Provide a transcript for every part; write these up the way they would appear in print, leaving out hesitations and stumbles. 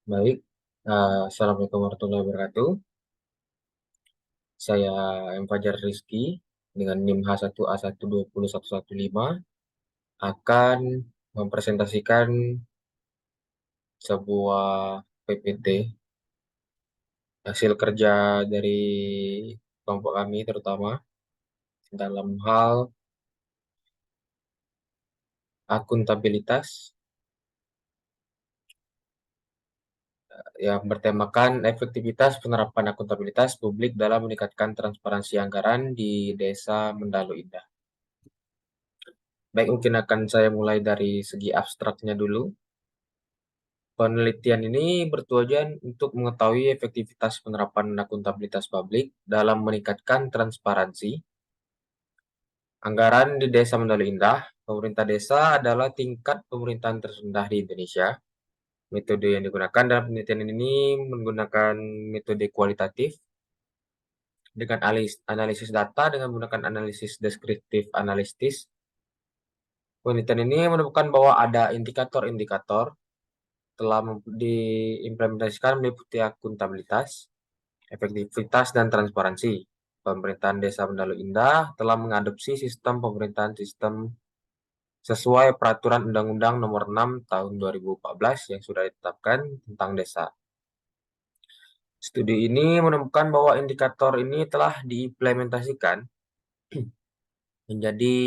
Baik, Assalamualaikum warahmatullahi wabarakatuh. Saya M. Fajar Rizky dengan NIM H1A1201115 akan mempresentasikan sebuah PPT hasil kerja dari kelompok kami terutama dalam hal akuntabilitas yang bertemakan efektivitas penerapan akuntabilitas publik dalam meningkatkan transparansi anggaran di Desa Mendalu Indah. Baik, mungkin akan saya mulai dari segi abstraknya dulu. Penelitian ini bertujuan untuk mengetahui efektivitas penerapan akuntabilitas publik dalam meningkatkan transparansi anggaran di Desa Mendalu Indah. Pemerintah desa adalah tingkat pemerintahan terendah di Indonesia. Metode yang digunakan dalam penelitian ini menggunakan metode kualitatif dengan analisis data dengan menggunakan analisis deskriptif analisis. Penelitian ini menemukan bahwa ada indikator-indikator telah diimplementasikan meliputi akuntabilitas, efektivitas, dan transparansi. Pemerintahan Desa Mendalu Indah telah mengadopsi sistem pemerintahan sistem sesuai Peraturan Undang-Undang Nomor 6 Tahun 2014 yang sudah ditetapkan tentang desa. Studi ini menemukan bahwa indikator ini telah diimplementasikan menjadi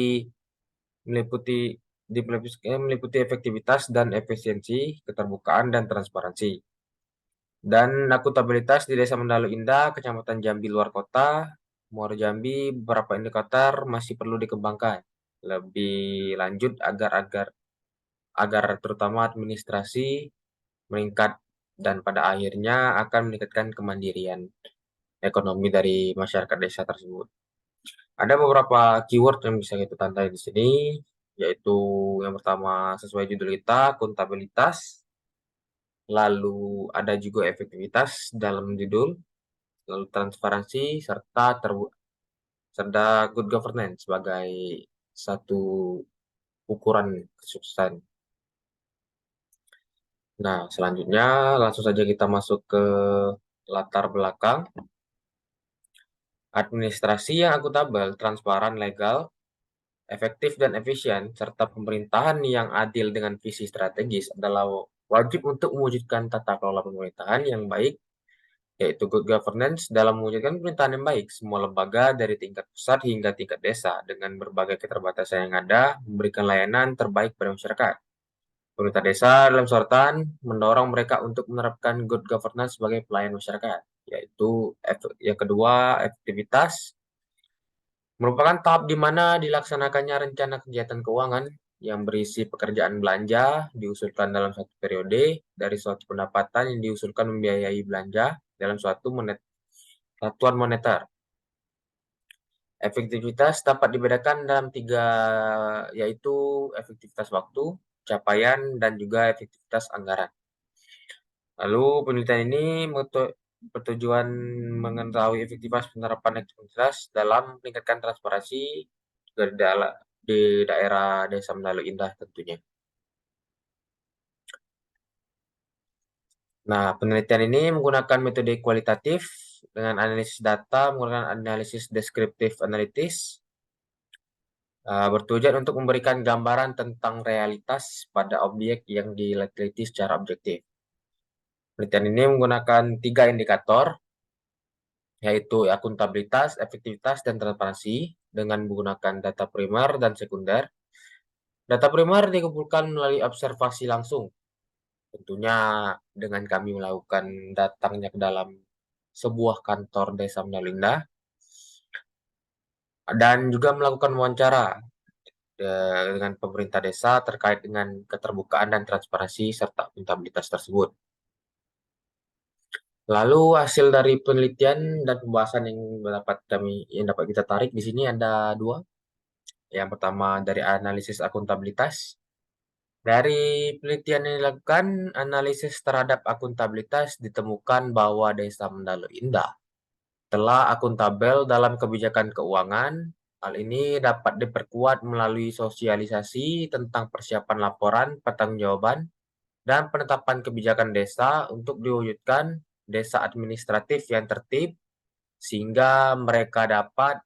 meliputi meliputi efektivitas dan efisiensi, keterbukaan dan transparansi. Dan akuntabilitas di Desa Mendalu Indah, Kecamatan Jambi luar kota, Muaro Jambi, beberapa indikator masih perlu dikembangkan lebih lanjut agar terutama administrasi meningkat dan pada akhirnya akan meningkatkan kemandirian ekonomi dari masyarakat desa tersebut. Ada beberapa keyword yang bisa kita tandai di sini, yaitu yang pertama sesuai judul kita, akuntabilitas, lalu ada juga efektivitas dalam judul, lalu transparansi serta good governance sebagai satu ukuran kesuksesan. Nah, selanjutnya langsung saja kita masuk ke latar belakang. Administrasi yang akuntabel, transparan, legal, efektif dan efisien, serta pemerintahan yang adil dengan visi strategis adalah wajib untuk mewujudkan tata kelola pemerintahan yang baik, yaitu good governance dalam mewujudkan pemerintahan yang baik. Semua lembaga dari tingkat pusat hingga tingkat desa dengan berbagai keterbatasan yang ada memberikan layanan terbaik pada masyarakat. Pemerintah desa dalam sorotan mendorong mereka untuk menerapkan good governance sebagai pelayan masyarakat, yaitu yang kedua, efektivitas merupakan tahap di mana dilaksanakannya rencana kegiatan keuangan yang berisi pekerjaan belanja diusulkan dalam satu periode dari suatu pendapatan yang diusulkan membiayai belanja dalam suatu satuan moneter. Efektivitas dapat dibedakan dalam tiga, yaitu efektivitas waktu, capaian, dan juga efektivitas anggaran. Lalu penelitian ini bertujuan mengetahui efektivitas penerapan efektivitas dalam meningkatkan transparansi di daerah Desa Mendalu Indah tentunya. Nah, penelitian ini menggunakan metode kualitatif dengan analisis data, menggunakan analisis deskriptif analitis, bertujuan untuk memberikan gambaran tentang realitas pada objek yang diteliti secara objektif. Penelitian ini menggunakan 3 indikator, yaitu akuntabilitas, efektivitas, dan transparansi dengan menggunakan data primer dan sekunder. Data primer dikumpulkan melalui observasi langsung, tentunya dengan kami melakukan datangnya ke dalam sebuah kantor desa Mendalinda dan juga melakukan wawancara dengan pemerintah desa terkait dengan keterbukaan dan transparansi serta akuntabilitas tersebut. Lalu hasil dari penelitian dan pembahasan yang dapat kita tarik di sini ada dua. Yang pertama dari analisis akuntabilitas. Dari penelitian yang dilakukan, analisis terhadap akuntabilitas ditemukan bahwa Desa Mendalu Indah telah akuntabel dalam kebijakan keuangan. Hal ini dapat diperkuat melalui sosialisasi tentang persiapan laporan pertanggungjawaban dan penetapan kebijakan desa untuk diwujudkan desa administratif yang tertib, sehingga mereka dapat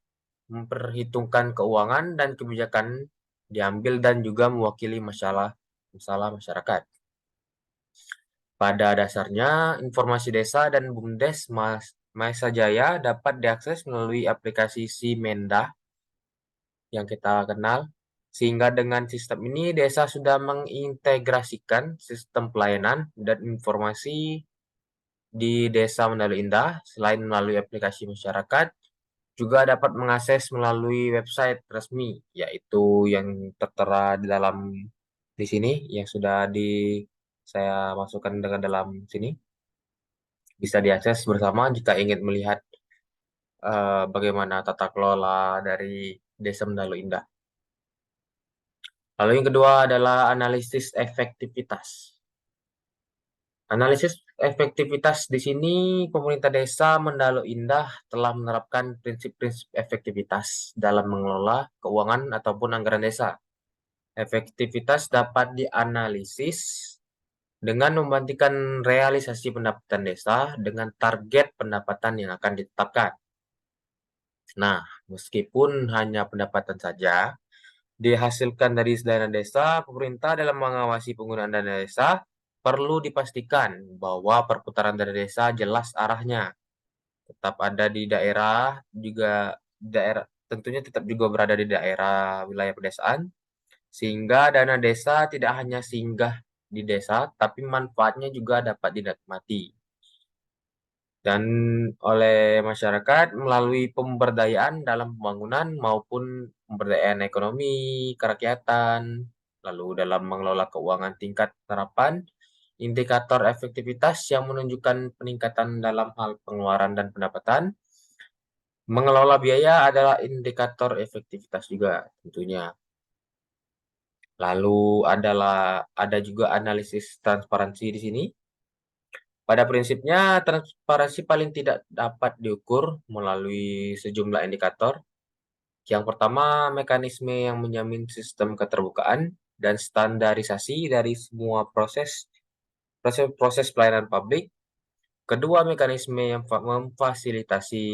memperhitungkan keuangan dan kebijakan diambil dan juga mewakili masalah masyarakat. Pada dasarnya, informasi desa dan BUMDes Masa Jaya dapat diakses melalui aplikasi Simendah yang kita kenal, sehingga dengan sistem ini desa sudah mengintegrasikan sistem pelayanan dan informasi di Desa Mendalu Indah. Selain melalui aplikasi masyarakat, juga dapat mengakses melalui website resmi, yaitu yang tertera di dalam di sini yang sudah saya masukkan dengan dalam sini. Bisa diakses bersama jika ingin melihat bagaimana tata kelola dari Desa Mendalu Indah. Lalu yang kedua adalah analisis efektivitas. Analisis efektivitas di sini pemerintah desa Mendalu Indah telah menerapkan prinsip-prinsip efektivitas dalam mengelola keuangan ataupun anggaran desa. Efektivitas dapat dianalisis dengan membandingkan realisasi pendapatan desa dengan target pendapatan yang akan ditetapkan. Nah, meskipun hanya pendapatan saja dihasilkan dari dana desa, pemerintah dalam mengawasi penggunaan dana desa perlu dipastikan bahwa perputaran dana desa jelas arahnya, tetap ada di daerah, juga daerah tentunya tetap juga berada di daerah wilayah pedesaan, sehingga dana desa tidak hanya singgah di desa, tapi manfaatnya juga dapat dinikmati dan oleh masyarakat melalui pemberdayaan dalam pembangunan maupun pemberdayaan ekonomi, kerakyatan, lalu dalam mengelola keuangan tingkat terapan, indikator efektivitas yang menunjukkan peningkatan dalam hal pengeluaran dan pendapatan, mengelola biaya adalah indikator efektivitas juga tentunya. Lalu ada juga analisis transparansi di sini. Pada prinsipnya, transparansi paling tidak dapat diukur melalui sejumlah indikator. Yang pertama, mekanisme yang menjamin sistem keterbukaan dan standarisasi dari semua proses pelayanan publik. Kedua, mekanisme yang memfasilitasi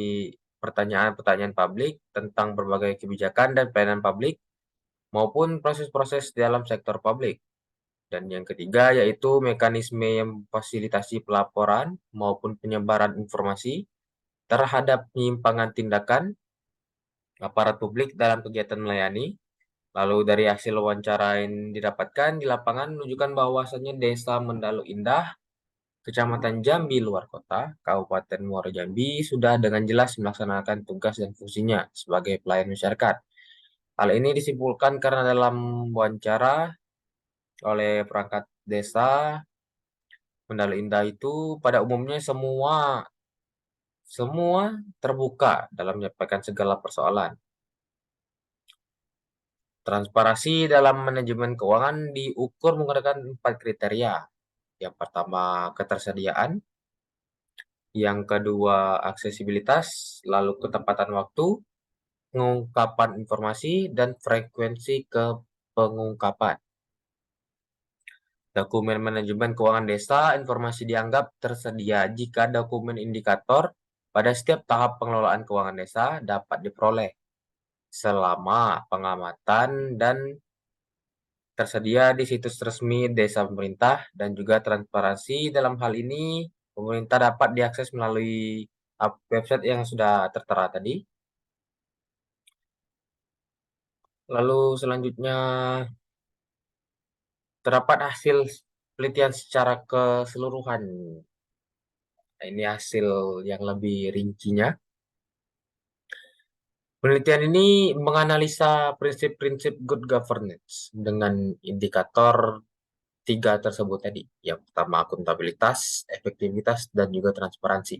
pertanyaan-pertanyaan publik tentang berbagai kebijakan dan pelayanan publik maupun proses-proses dalam sektor publik. Dan yang ketiga yaitu mekanisme yang memfasilitasi pelaporan maupun penyebaran informasi terhadap penyimpangan tindakan aparat publik dalam kegiatan melayani. Lalu dari hasil wawancara yang didapatkan di lapangan menunjukkan bahwasannya Desa Mendalu Indah, Kecamatan Jambi Luar Kota, Kabupaten Muaro Jambi sudah dengan jelas melaksanakan tugas dan fungsinya sebagai pelayan masyarakat. Hal ini disimpulkan karena dalam wawancara oleh perangkat desa Mendalu Indah itu pada umumnya semua terbuka dalam menyampaikan segala persoalan. Transparansi dalam manajemen keuangan diukur menggunakan 4 kriteria. Yang pertama, ketersediaan. Yang kedua, aksesibilitas. Lalu ketepatan waktu, pengungkapan informasi, dan frekuensi ke pengungkapan. Dokumen manajemen keuangan desa, informasi dianggap tersedia jika dokumen indikator pada setiap tahap pengelolaan keuangan desa dapat diperoleh selama pengamatan dan tersedia di situs resmi desa pemerintah dan juga transparansi dalam hal ini pemerintah dapat diakses melalui website yang sudah tertera tadi. Lalu selanjutnya terdapat hasil penelitian secara keseluruhan. Nah, ini hasil yang lebih rincinya. Penelitian ini menganalisa prinsip-prinsip good governance dengan indikator tiga tersebut tadi. Yang pertama akuntabilitas, efektivitas, dan juga transparansi.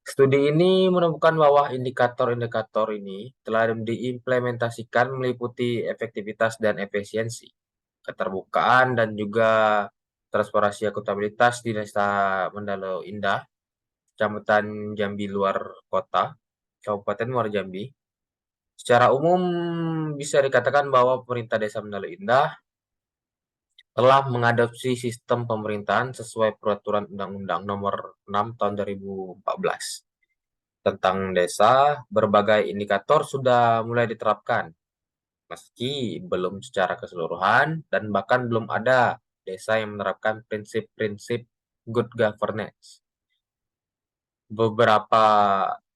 Studi ini menemukan bahwa indikator-indikator ini telah diimplementasikan meliputi efektivitas dan efisiensi, keterbukaan, dan juga transparansi akuntabilitas di Desa Mendalu Indah, Kecamatan Jambi Luar Kota, Kabupaten Muaro Jambi. Secara umum bisa dikatakan bahwa pemerintah Desa Mendalu Indah telah mengadopsi sistem pemerintahan sesuai Peraturan Undang-Undang Nomor 6 Tahun 2014 tentang desa. Berbagai indikator sudah mulai diterapkan, meski belum secara keseluruhan dan bahkan belum ada desa yang menerapkan prinsip-prinsip good governance. Beberapa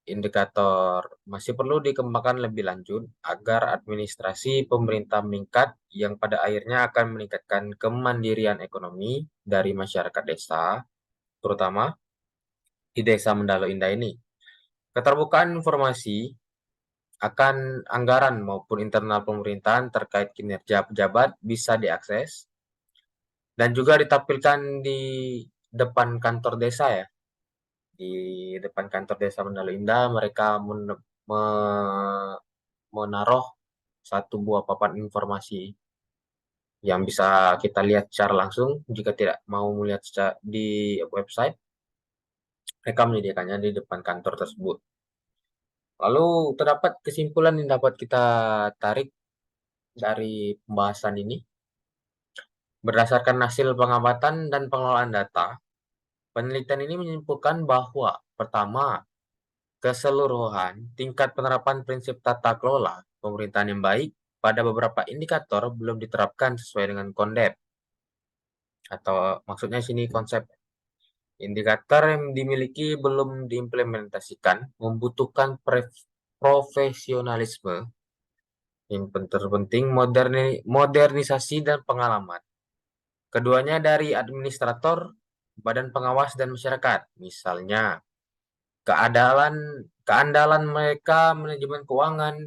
indikator masih perlu dikembangkan lebih lanjut agar administrasi pemerintah meningkat, yang pada akhirnya akan meningkatkan kemandirian ekonomi dari masyarakat desa, terutama di Desa Mendalo Indah ini. Keterbukaan informasi akan anggaran maupun internal pemerintahan terkait kinerja pejabat bisa diakses dan juga ditampilkan di depan kantor desa ya. Di depan kantor Desa Mendalo Indah, mereka menaruh satu buah papan informasi yang bisa kita lihat secara langsung. Jika tidak mau melihat di website, mereka menyediakannya di depan kantor tersebut. Lalu terdapat kesimpulan yang dapat kita tarik dari pembahasan ini. Berdasarkan hasil pengamatan dan pengelolaan data, penelitian ini menyimpulkan bahwa pertama, keseluruhan tingkat penerapan prinsip tata kelola pemerintahan yang baik pada beberapa indikator belum diterapkan sesuai dengan kondep, atau maksudnya sini konsep. Indikator yang dimiliki belum diimplementasikan, membutuhkan profesionalisme yang terpenting, modernisasi dan pengalaman. Keduanya dari administrator, badan pengawas dan masyarakat. Misalnya, keandalan keandalan mereka manajemen keuangan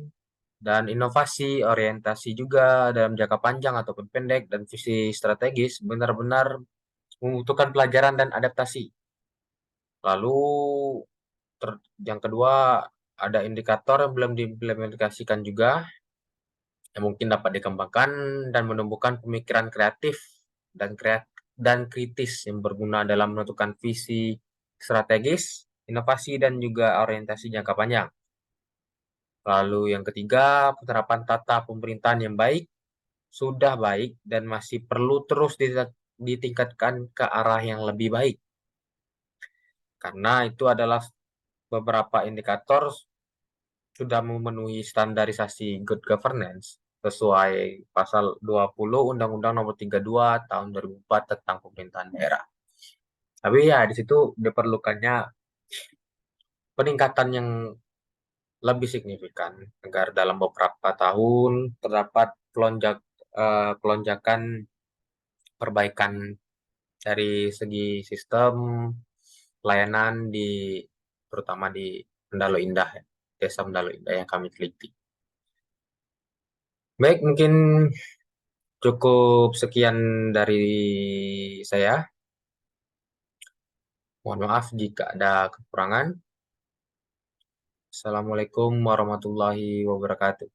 dan inovasi, orientasi juga dalam jangka panjang ataupun pendek, dan visi strategis benar-benar membutuhkan pelajaran dan adaptasi. Lalu yang kedua, ada indikator yang belum diimplementasikan juga, yang mungkin dapat dikembangkan dan menumbuhkan pemikiran kreatif dan kritis yang berguna dalam menentukan visi strategis, inovasi, dan juga orientasi jangka panjang. Lalu yang ketiga, penerapan tata pemerintahan yang baik, sudah baik dan masih perlu terus ditingkatkan ke arah yang lebih baik. Karena itu adalah beberapa indikator sudah memenuhi standarisasi good governance sesuai pasal 20 Undang-Undang Nomor 32 Tahun 2004 tentang pemerintahan daerah. Tapi ya di situ diperlukannya peningkatan yang lebih signifikan agar dalam beberapa tahun terdapat pelonjakan perbaikan dari segi sistem pelayanan terutama di Mendalo Indah, ya, Desa Mendalo Indah yang kami teliti. Baik, mungkin cukup sekian dari saya. Mohon maaf jika ada kekurangan. Assalamualaikum warahmatullahi wabarakatuh.